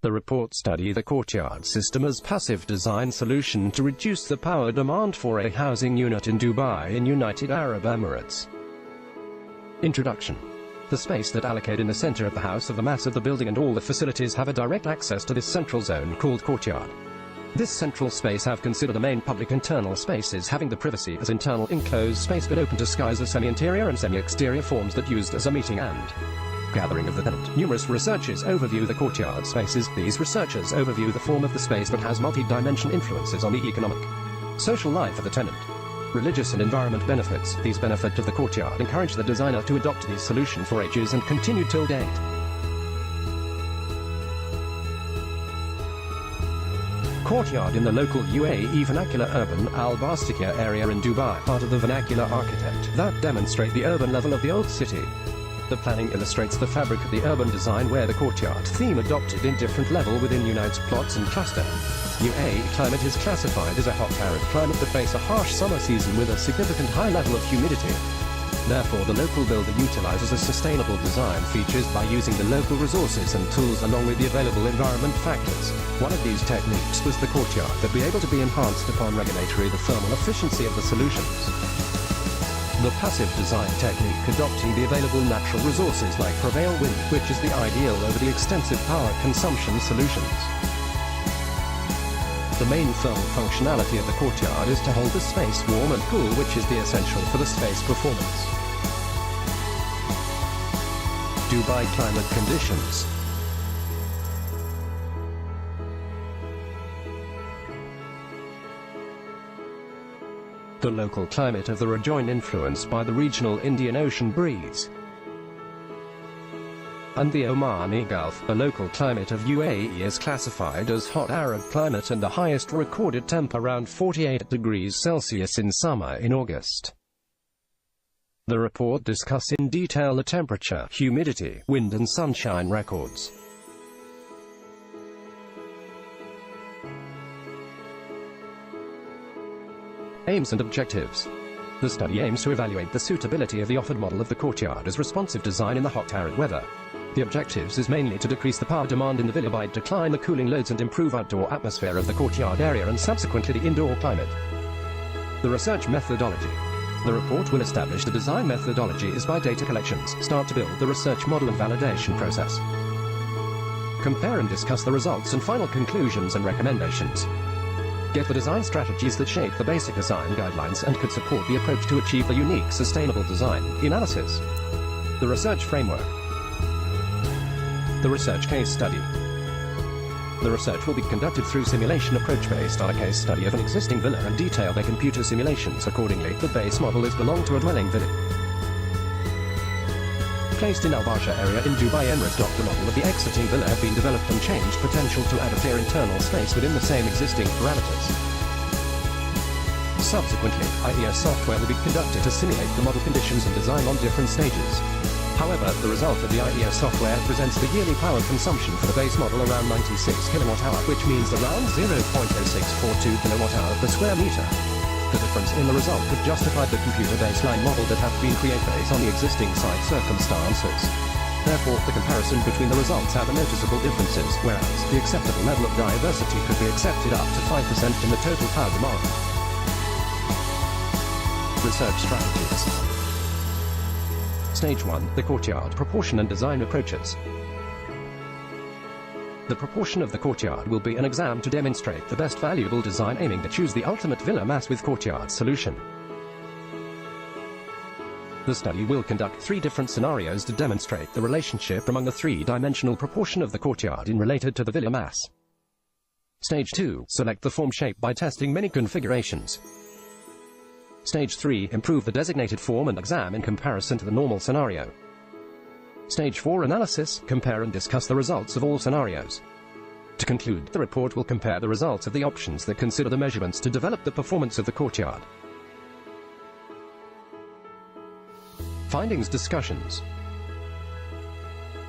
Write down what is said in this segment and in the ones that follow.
The report studied the courtyard system as passive design solution to reduce the power demand for a housing unit in Dubai in United Arab Emirates. Introduction. The space that allocated in the center of the house of the mass of the building and all the facilities have a direct access to this central zone called courtyard. This central space have considered the main public internal spaces having the privacy as internal enclosed space but open to skies as semi-interior and semi-exterior forms that used as a meeting and gathering of the tenant. Numerous researchers overview the courtyard spaces. These researchers overview the form of the space but has multi-dimensional influences on the economic, social life of the tenant. Religious and environment benefits. These benefits of the courtyard encourage the designer to adopt these solutions for ages and continue till date. Courtyard in the local UAE vernacular urban Al-Bastikia area in Dubai, part of the vernacular architect that demonstrate the urban level of the old city. The planning illustrates the fabric of the urban design where the courtyard theme adopted in different level within unites plots and cluster. UAE climate is classified as a hot arid climate that face a harsh summer season with a significant high level of humidity. Therefore, the local builder utilizes a sustainable design features by using the local resources and tools along with the available environment factors. One of these techniques was the courtyard that be able to be enhanced upon regulatory the thermal efficiency of the solutions. The passive design technique adopting the available natural resources like prevail wind, which is the ideal over the extensive power consumption solutions. The main thermal functionality of the courtyard is to hold the space warm and cool, which is the essential for the space performance. Dubai climate conditions. The local climate of the region influenced by the regional Indian Ocean breeze and the Omani Gulf. The local climate of UAE is classified as hot arid climate and the highest recorded temp around 48 degrees Celsius in summer in August. The report discusses in detail the temperature, humidity, wind and sunshine records. Aims and objectives. The study aims to evaluate the suitability of the offered model of the courtyard as responsive design in the hot arid weather. The objectives is mainly to decrease the power demand in the villa by decline the cooling loads and improve outdoor atmosphere of the courtyard area and subsequently the indoor climate. The research methodology. The report will establish the design methodology is by data collections, start to build the research model and validation process. Compare and discuss the results and final conclusions and recommendations. Get the design strategies that shape the basic design guidelines and could support the approach to achieve the unique sustainable design. Analysis. The research framework. The research case study. The research will be conducted through simulation approach based on a case study of an existing villa and detail their computer simulations accordingly. The base model is belong to a dwelling villa placed in Al Barsha area in Dubai Emirates. The model of the exiting villa have been developed and changed potential to add a fair internal space within the same existing parameters. Subsequently, IES software will be conducted to simulate the model conditions and design on different stages. However, the result of the IES software presents the yearly power consumption for the base model around 96 kWh, which means around 0.0642 kWh per square meter. The difference in the result could justify the computer baseline model that have been created based on the existing site circumstances. Therefore, the comparison between the results have noticeable differences, whereas the acceptable level of diversity could be accepted up to 5% in the total power demand. Research strategies. Stage 1, the courtyard proportion and design approaches. The proportion of the courtyard will be an exam to demonstrate the best valuable design aiming to choose the ultimate villa mass with courtyard solution. The study will conduct 3 different scenarios to demonstrate the relationship among the 3-dimensional proportion of the courtyard in related to the villa mass. Stage 2, select the form shape by testing many configurations. Stage 3, improve the designated form and exam in comparison to the normal scenario. Stage 4, analysis, compare and discuss the results of all scenarios. To conclude, the report will compare the results of the options that consider the measurements to develop the performance of the courtyard. Findings discussions.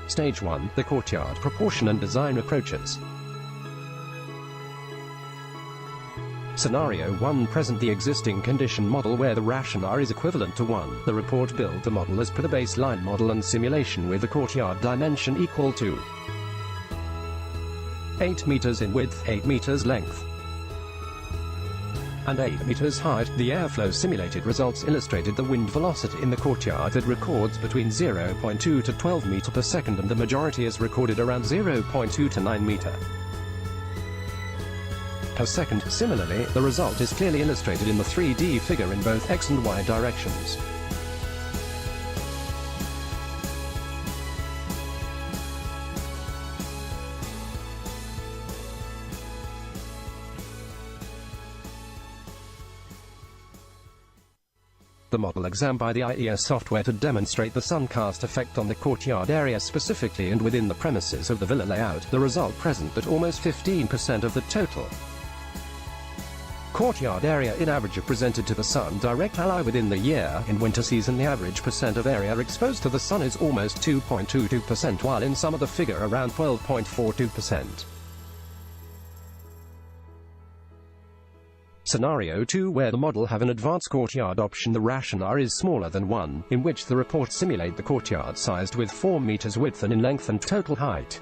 Stage 1, the courtyard proportion and design approaches. Scenario 1, present the existing condition model where the ration R is equivalent to 1. The report build the model as per the baseline model and simulation with the courtyard dimension equal to 8 meters in width, 8 meters length, and 8 meters height. The airflow simulated results illustrated the wind velocity in the courtyard that records between 0.2 to 12 meters per second, and the majority is recorded around 0.2 to 9 meters per second. Similarly, the result is clearly illustrated in the 3D figure in both X and Y directions. The model examined by the IES software to demonstrate the suncast effect on the courtyard area specifically and within the premises of the villa layout. The result present that almost 15% of the total courtyard area in average are presented to the sun direct ally within the year. In winter season, the average percent of area exposed to the sun is almost 2.22%, while in summer the figure around 12.42%. Scenario 2, where the model have an advanced courtyard option. The rationale is smaller than 1, in which the report simulate the courtyard sized with 4 meters width and in length and total height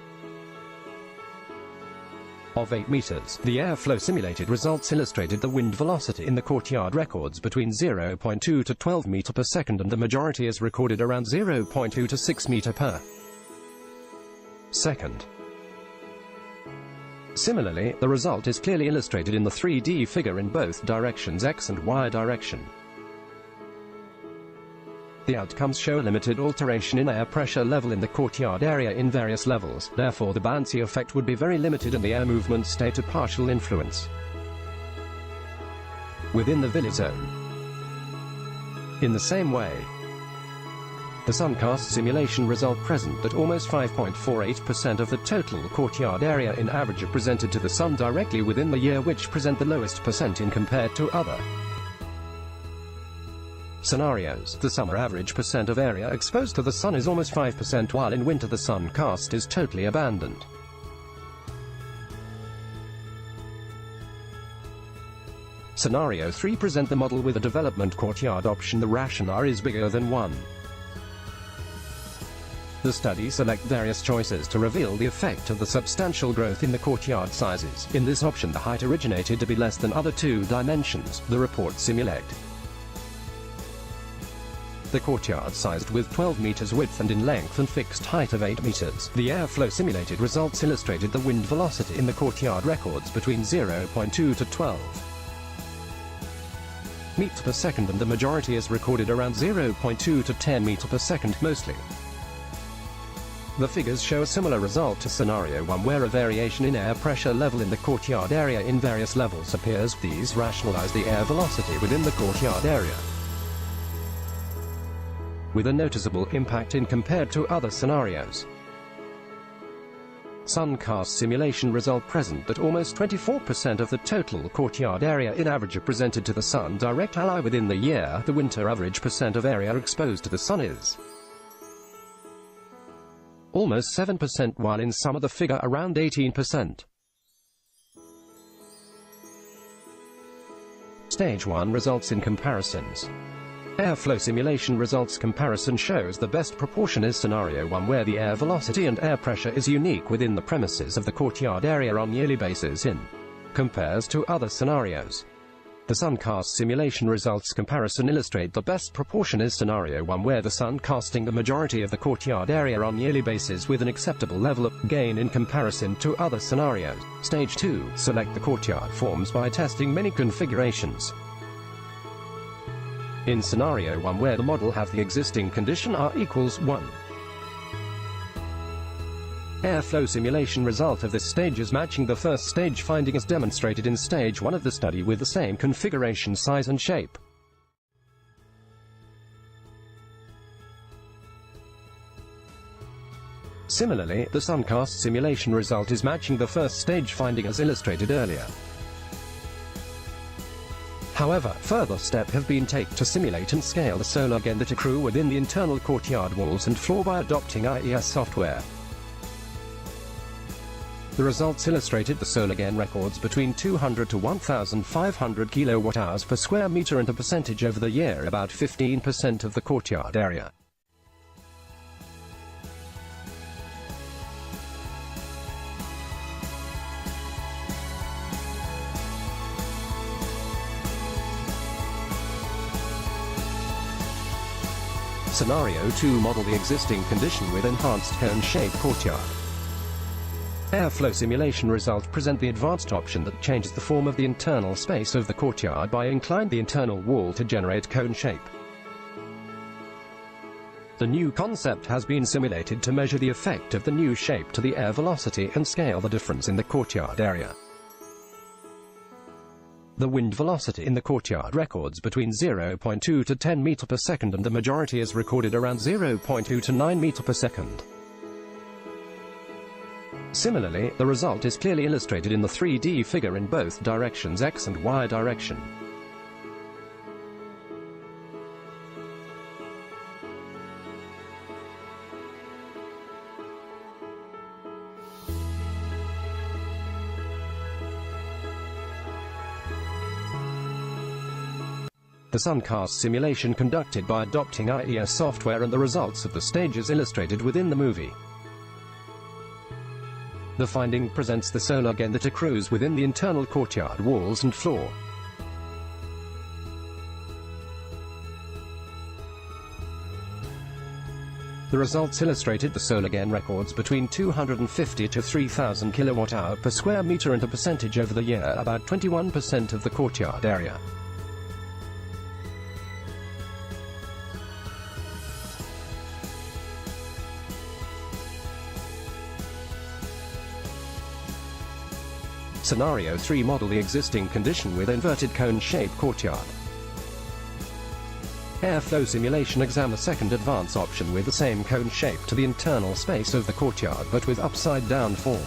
of 8 meters. The airflow simulated results illustrated the wind velocity in the courtyard records between 0.2 to 12 meters per second, and the majority is recorded around 0.2 to 6 meters per second. Similarly, the result is clearly illustrated in the 3D figure in both directions, X and Y direction. The outcomes show limited alteration in air pressure level in the courtyard area in various levels. Therefore, the buoyancy effect would be very limited and the air movement stay to partial influence within the villa zone. In the same way, the suncast simulation result present that almost 5.48% of the total courtyard area in average are presented to the sun directly within the year, which present the lowest percent in compared to other scenarios. The summer average percent of area exposed to the sun is almost 5%, while in winter the suncast is totally abandoned. Scenario 3 present the model with a development courtyard option. The rationale is bigger than 1. The study select various choices to reveal the effect of the substantial growth in the courtyard sizes. In this option, the height originated to be less than other 2 dimensions. The report simulate the courtyard sized with 12 meters width and in length and fixed height of 8 meters. The airflow simulated results illustrated the wind velocity in the courtyard records between 0.2 to 12 meters per second, and the majority is recorded around 0.2 to 10 meters per second mostly. The figures show a similar result to Scenario 1, where a variation in air pressure level in the courtyard area in various levels appears. These rationalize the air velocity within the courtyard area, with a noticeable impact in compared to other scenarios. Suncast simulation result present that almost 24% of the total courtyard area in average are presented to the sun direct ally within the year. The winter average percent of area exposed to the sun is almost 7%, while in summer the figure around 18%. Stage 1 results in comparisons. Airflow simulation results comparison shows the best proportion is Scenario 1, where the air velocity and air pressure is unique within the premises of the courtyard area on yearly basis in compares to other scenarios. The suncast simulation results comparison illustrate the best proportion is Scenario 1, where the sun casting the majority of the courtyard area on yearly basis with an acceptable level of gain in comparison to other scenarios. Stage 2, select the courtyard forms by testing many configurations. In Scenario 1, where the model have the existing condition R equals 1. Airflow simulation result of this stage is matching the first stage finding as demonstrated in Stage 1 of the study with the same configuration, size and shape. Similarly, the suncast simulation result is matching the first stage finding as illustrated earlier. However, further steps have been taken to simulate and scale the solar gain that accrue within the internal courtyard walls and floor by adopting IES software. The results illustrated the solar gain records between 200 to 1,500 kWh per square meter and a percentage over the year about 15% of the courtyard area. Scenario 2. Model the existing condition with enhanced cone-shaped courtyard. Airflow simulation results present the advanced option that changes the form of the internal space of the courtyard by inclining the internal wall to generate cone shape. The new concept has been simulated to measure the effect of the new shape to the air velocity and scale the difference in the courtyard area. The wind velocity in the courtyard records between 0.2 to 10 meters per second, and the majority is recorded around 0.2 to 9 meters per second. Similarly, the result is clearly illustrated in the 3D figure in both directions, X and Y direction. The Suncast simulation conducted by adopting IES software and the results of the stages illustrated within the movie. The finding presents the solar gain that accrues within the internal courtyard walls and floor. The results illustrated the solar gain records between 250 to 3000 kilowatt-hour per square meter, and a percentage over the year about 21% of the courtyard area. Scenario 3. Model the existing condition with inverted cone-shaped courtyard. Airflow simulation examine the second advance option with the same cone shape to the internal space of the courtyard but with upside-down form.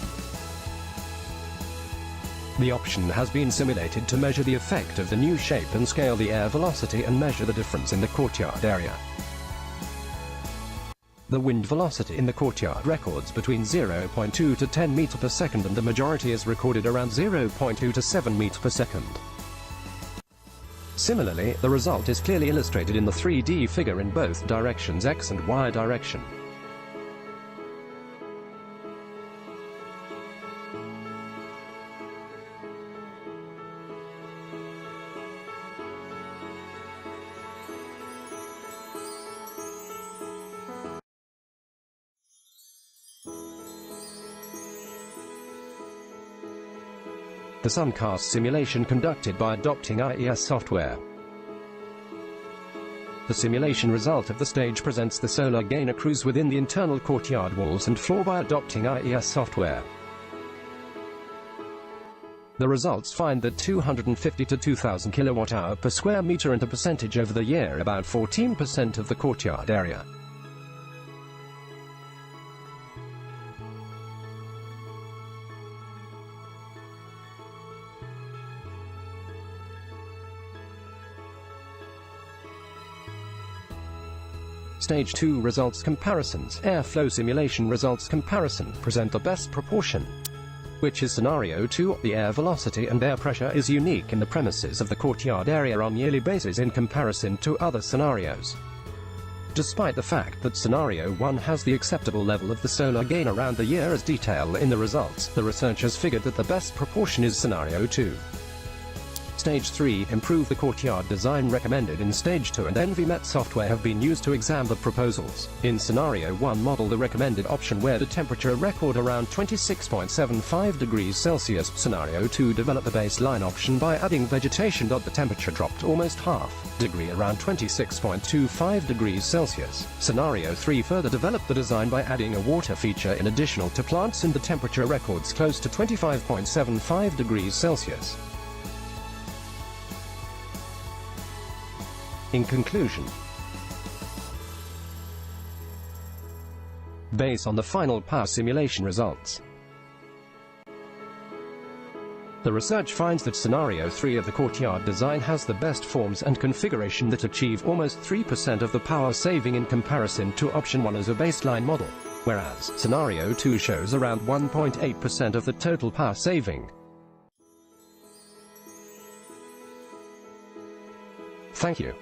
The option has been simulated to measure the effect of the new shape and scale the air velocity and measure the difference in the courtyard area. The wind velocity in the courtyard records between 0.2 to 10 meters per second, and the majority is recorded around 0.2 to 7 meters per second. Similarly, the result is clearly illustrated in the 3D figure in both directions, X and Y direction. The Suncast simulation conducted by adopting IES software. The simulation result of the stage presents the solar gain accrues within the internal courtyard walls and floor by adopting IES software. The results find that 250 to 2000 kilowatt-hour per square meter, and a percentage over the year about 14% of the courtyard area. Stage 2 results comparisons. Airflow simulation results comparison present the best proportion, which is Scenario 2. The air velocity and air pressure is unique in the premises of the courtyard area on yearly basis in comparison to other scenarios. Despite the fact that Scenario 1 has the acceptable level of the solar gain around the year as detailed in the results, the researchers figured that the best proportion is Scenario 2. Stage 3. Improve the courtyard design recommended in Stage 2 and NVMet software have been used to examine the proposals. In Scenario 1, model the recommended option where the temperature record around 26.75 degrees Celsius. Scenario 2, develop the baseline option by adding vegetation. The temperature dropped almost half degree around 26.25 degrees Celsius. Scenario 3, further develop the design by adding a water feature in additional to plants, and the temperature records close to 25.75 degrees Celsius. In conclusion, based on the final power simulation results, the research finds that Scenario 3 of the courtyard design has the best forms and configuration that achieve almost 3% of the power saving in comparison to Option 1 as a baseline model, whereas Scenario 2 shows around 1.8% of the total power saving. Thank you.